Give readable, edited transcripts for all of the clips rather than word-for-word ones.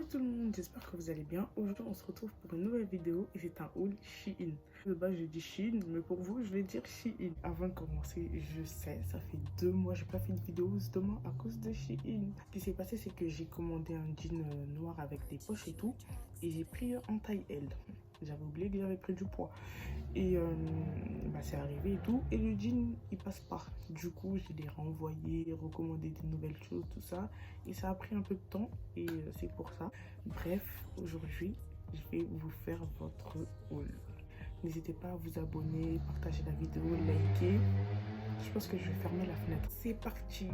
Bonjour tout le monde, j'espère que vous allez bien. Aujourd'hui on se retrouve pour une nouvelle vidéo et c'est un haul Shein. De base je dis Shein, mais pour vous je vais dire Shein. Avant de commencer, je sais, ça fait 2 mois que j'ai pas fait une vidéo justement à cause de Shein. Ce qui s'est passé c'est que j'ai commandé un jean noir avec des poches et tout et j'ai pris en taille L. J'avais oublié que j'avais pris du poids. Et c'est arrivé et tout. Et le jean, il passe pas. Du coup, j'ai les renvoyé, recommandé des nouvelles choses, tout ça. Et ça a pris un peu de temps. Et c'est pour ça. Bref, aujourd'hui, je vais vous faire votre haul. N'hésitez pas à vous abonner, partager la vidéo, liker. Je pense que je vais fermer la fenêtre. C'est parti!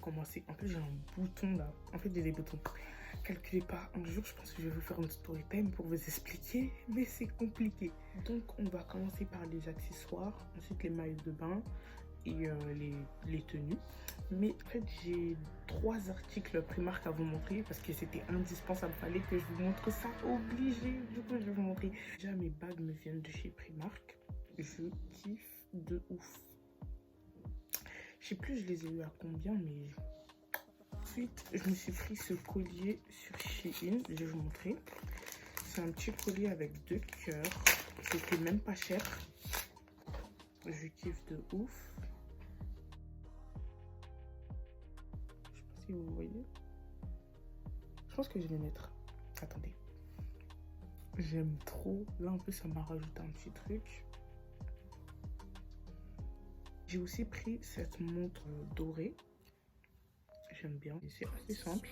Commencer. En plus, j'ai un bouton là. En fait, j'ai des boutons. Calculez pas. Un jour, je pense que je vais vous faire une story time pour vous expliquer, mais c'est compliqué. Donc, on va commencer par les accessoires, ensuite les maillots de bain et les tenues. Mais en fait, j'ai 3 articles Primark à vous montrer parce que c'était indispensable. Fallait que je vous montre ça, obligé. Du coup, je vais vous montrer. Déjà, mes bagues me viennent de chez Primark. Je kiffe de ouf. Je sais plus je les ai eu à combien, mais ensuite je me suis pris ce collier sur Shein. Je vais vous montrer. C'est un petit collier avec 2 cœurs. C'était même pas cher. Je kiffe de ouf. Je sais pas si vous voyez. Je pense que je vais mettre. Attendez. J'aime trop. Là en plus ça m'a rajouté un petit truc. J'ai aussi pris cette montre dorée. J'aime bien. C'est assez simple.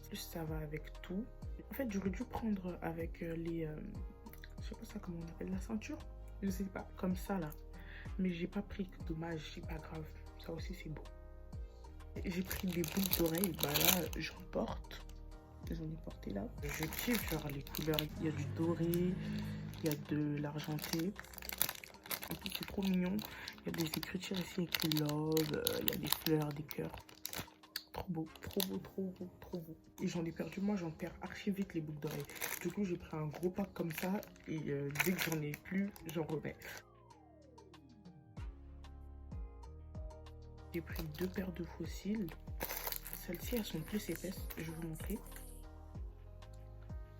Plus ça va avec tout. En fait, j'aurais dû prendre avec les... je sais pas ça comment on appelle, la ceinture. Je sais pas, comme ça là. Mais j'ai pas pris, dommage, c'est pas grave. Ça aussi c'est beau. J'ai pris des boucles d'oreilles. Bah là, j'en porte. J'en ai porté là. Je kiffe genre les couleurs. Il y a du doré, il y a de l'argenté. En plus c'est trop mignon. Il y a des écritures ici écrit love, il y a des fleurs, des cœurs. Trop beau, trop beau, trop beau, trop beau. Et j'en ai perdu, moi j'en perds archi vite les boucles d'oreilles. Du coup j'ai pris un gros pack comme ça et dès que j'en ai plus, j'en remets. J'ai pris 2 paires de fossiles. Celles-ci elles sont plus épaisses, je vais vous montrer.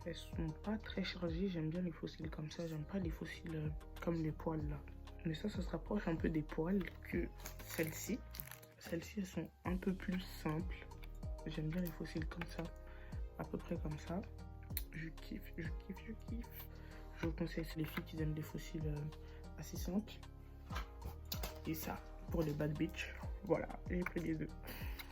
Elles sont pas très chargées, j'aime bien les fossiles comme ça, j'aime pas les fossiles comme les poils là. Mais ça se rapproche un peu des poils que celles-ci. Celles-ci, elles sont un peu plus simples. J'aime bien les fossiles comme ça. À peu près comme ça. Je kiffe, je kiffe, je kiffe. Je vous conseille les filles qui aiment des fossiles assez simples. Et ça, pour les bad bitch. Voilà, j'ai pris les 2.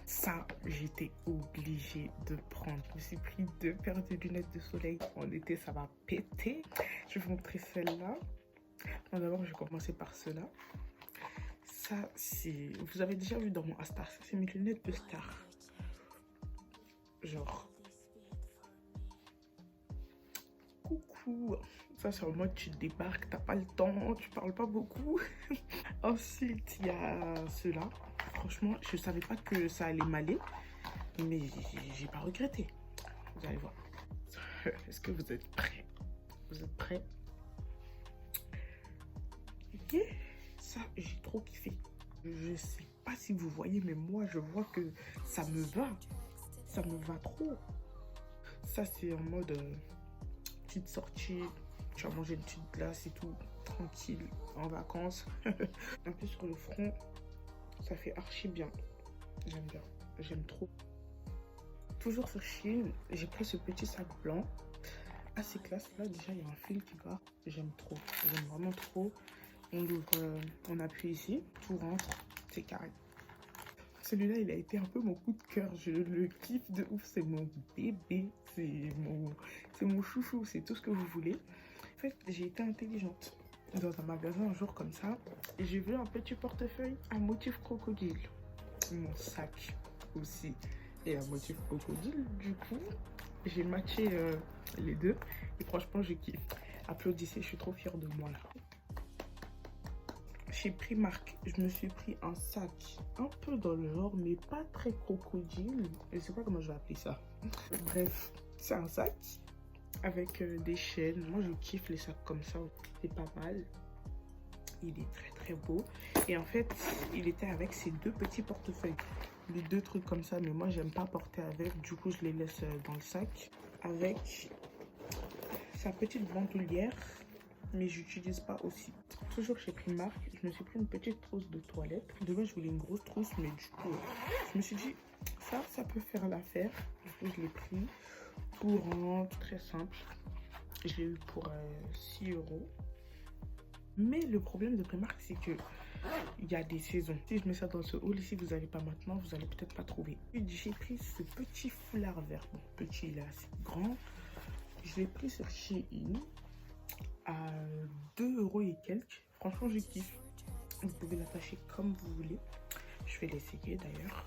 Ça, j'étais obligée de prendre. Je me suis pris 2 paires de lunettes de soleil. En été, ça va péter. Je vais vous montrer celle-là. D'abord, je vais commencer par cela. Ça, c'est... Vous avez déjà vu dans mon Insta, ça c'est mes lunettes de star. Genre... Coucou. Ça c'est en mode tu débarques, t'as pas le temps, tu parles pas beaucoup. Ensuite, il y a ceux-là. Franchement, je savais pas que ça allait m'aller. Mais j'ai pas regretté. Vous allez voir. Est-ce que vous êtes prêts? Vous êtes prêts? Ok. Ça, j'ai trop kiffé. Je sais pas si vous voyez, mais moi, je vois que ça me va. Ça me va trop. Ça, c'est en mode petite sortie. Tu vas manger une petite glace et tout. Tranquille, en vacances. Un peu sur le front. Ça fait archi bien. J'aime bien. J'aime trop. Toujours sur Shein, j'ai pris ce petit sac blanc. Assez classe. Là, déjà, il y a un fil qui part. J'aime trop. J'aime vraiment trop. On ouvre, on appuie ici, tout rentre, c'est carré. Celui-là, il a été un peu mon coup de cœur. Je le kiffe de ouf. C'est mon bébé. C'est mon chouchou. C'est tout ce que vous voulez. En fait, j'ai été intelligente. Dans un magasin un jour comme ça, j'ai vu un petit portefeuille à motif crocodile. Mon sac aussi est à motif crocodile. Du coup, j'ai matché les deux. Et franchement, je kiffe. Applaudissez, je suis trop fière de moi là. Chez Primark, je me suis pris un sac un peu dans le genre, mais pas très crocodile. Je sais pas comment je vais appeler ça. Bref, c'est un sac. avec des chaînes. Moi, je kiffe les sacs comme ça. C'est pas mal. Il est très très beau. Et en fait, il était avec ces deux petits portefeuilles. Les deux trucs comme ça. Mais moi, j'aime pas porter avec. Du coup, je les laisse dans le sac. Avec sa petite bandoulière. Mais j'utilise pas aussi. Toujours chez Primark, je me suis pris une petite trousse de toilette. De base, je voulais une grosse trousse. Mais du coup, je me suis dit, ça peut faire l'affaire. Du coup, je l'ai pris. Tout rond, très simple. Je l'ai eu pour 6 €. Mais le problème de Primark, c'est que il y a des saisons. Si je mets ça dans ce haul ici, vous n'allez pas maintenant, vous allez peut-être pas trouver. J'ai pris ce petit foulard vert. Bon, petit, il est assez grand. Je l'ai pris sur Shein à 2 € et quelques. Franchement, je kiffe. Vous pouvez l'attacher comme vous voulez. Je vais l'essayer d'ailleurs.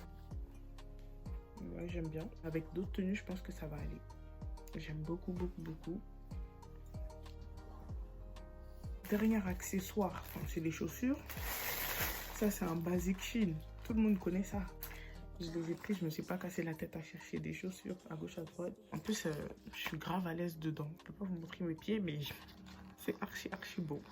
Ouais, j'aime bien. Avec d'autres tenues, je pense que ça va aller. J'aime beaucoup, beaucoup, beaucoup. Dernier accessoire, enfin, c'est les chaussures. Ça, c'est un basic Shein. Tout le monde connaît ça. Je les ai pris, je me suis pas cassé la tête à chercher des chaussures à gauche, à droite. En plus, je suis grave à l'aise dedans. Je peux pas vous montrer mes pieds, mais c'est archi beau.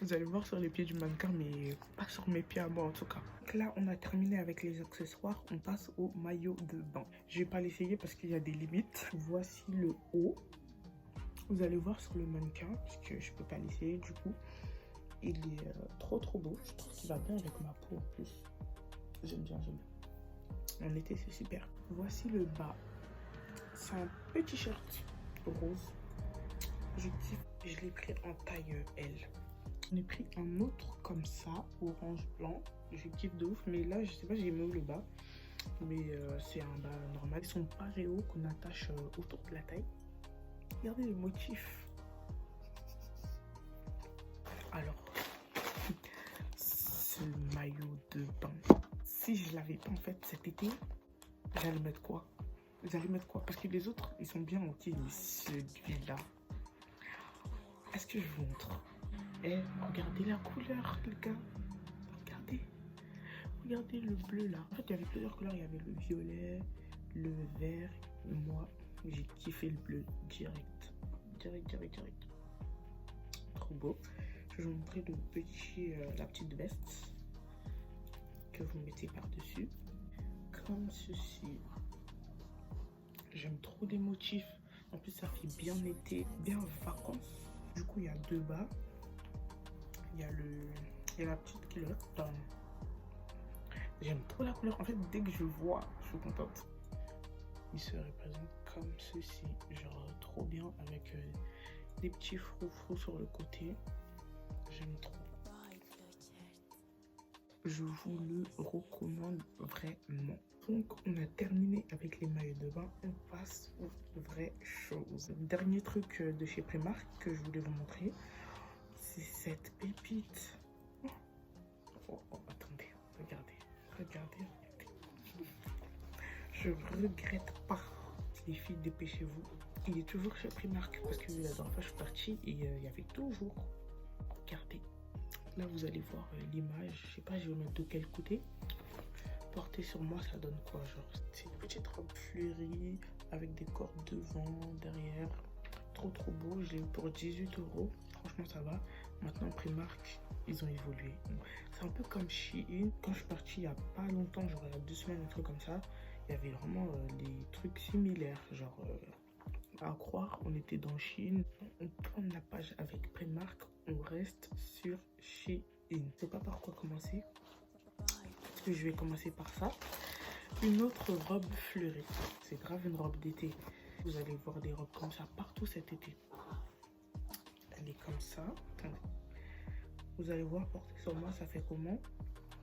Vous allez voir sur les pieds du mannequin, mais pas sur mes pieds à moi en tout cas. Donc là, on a terminé avec les accessoires. On passe au maillot de bain. Je vais pas l'essayer parce qu'il y a des limites. Voici le haut. Vous allez voir sur le mannequin, parce que je peux pas l'essayer du coup. Il est trop beau. Je trouve qu'il va bien avec ma peau en plus. J'aime bien. En été, c'est super. Voici le bas. C'est un petit shirt rose. Je kiffe. Je l'ai pris en taille L. J'en ai pris un autre comme ça, orange blanc. Je kiffe de ouf. Mais là, je sais pas, j'ai mis où le bas. Mais c'est un bas normal. Ils sont paréo qu'on attache autour de la taille. Regardez le motif. Alors, ce maillot de bain, si je l'avais pas en fait cet été, j'allais mettre quoi? Parce que les autres, ils sont bien ok, mais celui-là, est-ce que je vous montre? Eh, regardez la couleur, les gars. Regardez le bleu là. En fait, il y avait plusieurs couleurs. Il y avait le violet, le vert. Moi, j'ai kiffé le bleu direct. Trop beau. Je vais vous montrer la petite veste que vous mettez par-dessus. Comme ceci. J'aime trop les motifs. En plus, ça fait bien été, bien vacances. Du coup, il y a deux bas. Il y a la petite culotte. J'aime trop la couleur. En fait, dès que je vois, je suis contente. Il se représente comme ceci. Genre, trop bien avec des petits froufrous sur le côté. J'aime trop. Je vous le recommande vraiment. Donc, on a terminé avec les maillots de bain. On passe aux vraies choses. Dernier truc de chez Primark que je voulais vous montrer, c'est cette pépite. Attendez, regardez. Je regrette pas. Les filles, dépêchez-vous. Il est toujours chez Primark parce que la dernière fois je suis partie et il y avait toujours. Regardez. Là, vous allez voir l'image. Je sais pas, je vais mettre de quel côté. Porter sur moi, ça donne quoi? Genre, c'est une petite robe fleurie avec des cordes devant, derrière. Trop beau. Je l'ai eu pour 18 €. Franchement, ça va. Maintenant, Primark, ils ont évolué. C'est un peu comme Shein. Quand je suis partie il y a pas longtemps, genre il y a 2 semaines, un truc comme ça, il y avait vraiment des trucs similaires. Genre, à croire, on était dans Shein. On tourne la page avec Primark, on reste sur Shein. Je sais pas par quoi commencer. Parce que je vais commencer par ça. Une autre robe fleurie. C'est grave une robe d'été. Vous allez voir des robes comme ça partout cet été. Elle est comme ça. Attendez. Vous allez voir, porter sur moi, ça fait comment?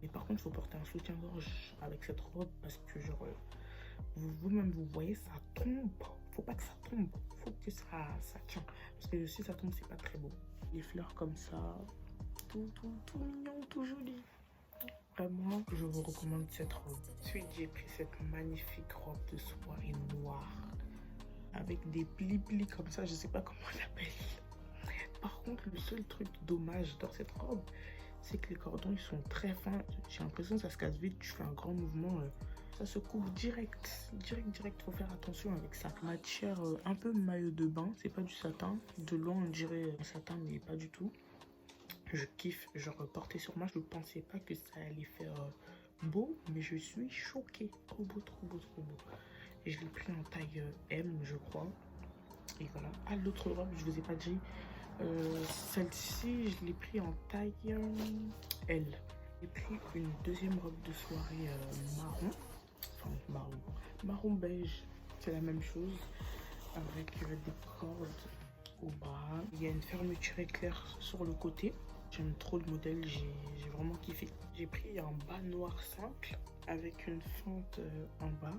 Mais par contre, il faut porter un soutien-gorge avec cette robe parce que genre, vous-même, vous voyez, ça tombe. Faut pas que ça tombe. Faut que ça tient. Parce que si ça tombe, c'est pas très beau. Les fleurs comme ça. Tout mignon, tout joli. Vraiment, je vous recommande cette robe. Ensuite, j'ai pris cette magnifique robe de soirée noire. Avec des plis comme ça, je sais pas comment on l'appelle. Par contre, le seul truc dommage dans cette robe, c'est que les cordons ils sont très fins. J'ai l'impression que ça se casse vite. Tu fais un grand mouvement, ça se couvre direct. Direct, faut faire attention avec ça. Matière un peu maillot de bain, c'est pas du satin. De loin, on dirait un satin, mais pas du tout. Je kiffe, genre porter sur moi, je ne pensais pas que ça allait faire beau, mais je suis choquée. Trop beau. Et je l'ai pris en taille M, je crois. Et voilà. Ah, l'autre robe, je vous ai pas dit. Celle-ci, je l'ai pris en taille L. J'ai pris une deuxième robe de soirée marron. Enfin, marron beige. C'est la même chose. Avec des cordes au bras. Il y a une fermeture éclair sur le côté. J'aime trop le modèle, j'ai vraiment kiffé. J'ai pris un bas noir simple avec une fente en bas.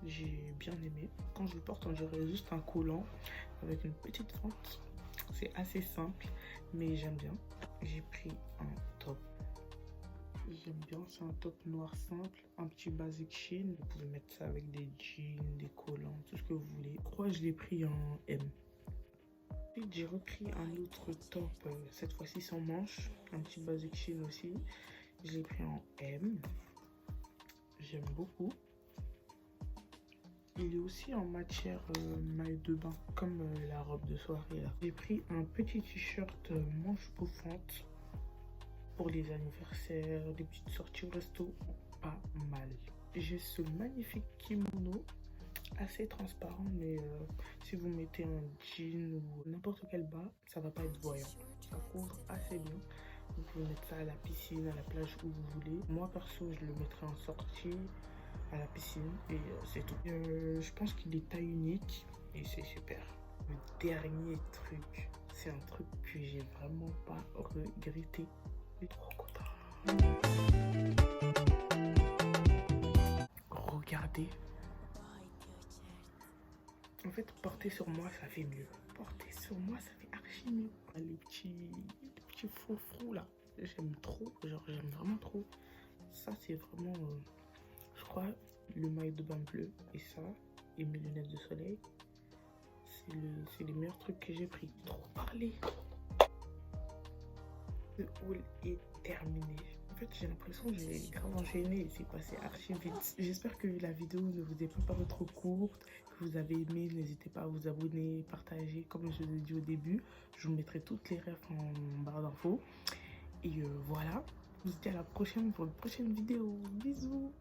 J'ai bien aimé. Quand je le porte, on dirait juste un collant avec une petite fente. C'est assez simple, mais j'aime bien. J'ai pris un top. J'aime bien, c'est un top noir simple, un petit basic jean. Vous pouvez mettre ça avec des jeans, des collants, tout ce que vous voulez. Je crois que je l'ai pris en M. J'ai repris un autre top, cette fois-ci sans manches, un petit basic jean aussi. Je l'ai pris en M. J'aime beaucoup. Il est aussi en matière maillot de bain, comme la robe de soirée là. J'ai pris un petit t-shirt manche bouffante pour les anniversaires, des petites sorties au resto. Pas mal. J'ai ce magnifique kimono assez transparent, mais si vous mettez un jean ou n'importe quel bas, ça va pas être voyant. Ça couvre assez bien. Vous pouvez mettre ça à la piscine, à la plage, où vous voulez. Moi perso, je le mettrai en sortie, à la piscine, et c'est tout. Je pense qu'il est taille unique et c'est super. Le dernier truc, c'est un truc que j'ai vraiment pas regretté. Je suis trop content. Regardez. En fait, porter sur moi, ça fait mieux. Porter sur moi, ça fait archi mieux. Les petits froufrous là, j'aime trop. Genre, j'aime vraiment trop. Ça, c'est vraiment, je crois, le maillot de bain bleu. Et ça, et mes lunettes de soleil, c'est les meilleurs trucs que j'ai pris. Trop parlé. Le haul est terminé. En fait, j'ai l'impression que j'ai grave enchaîné et c'est passé archi vite. J'espère que la vidéo ne vous est pas paru trop courte, que vous avez aimé. N'hésitez pas à vous abonner, partager. Comme je vous ai dit au début, je vous mettrai toutes les refs en barre d'infos. Et voilà, je vous dis à la prochaine pour une prochaine vidéo. Bisous.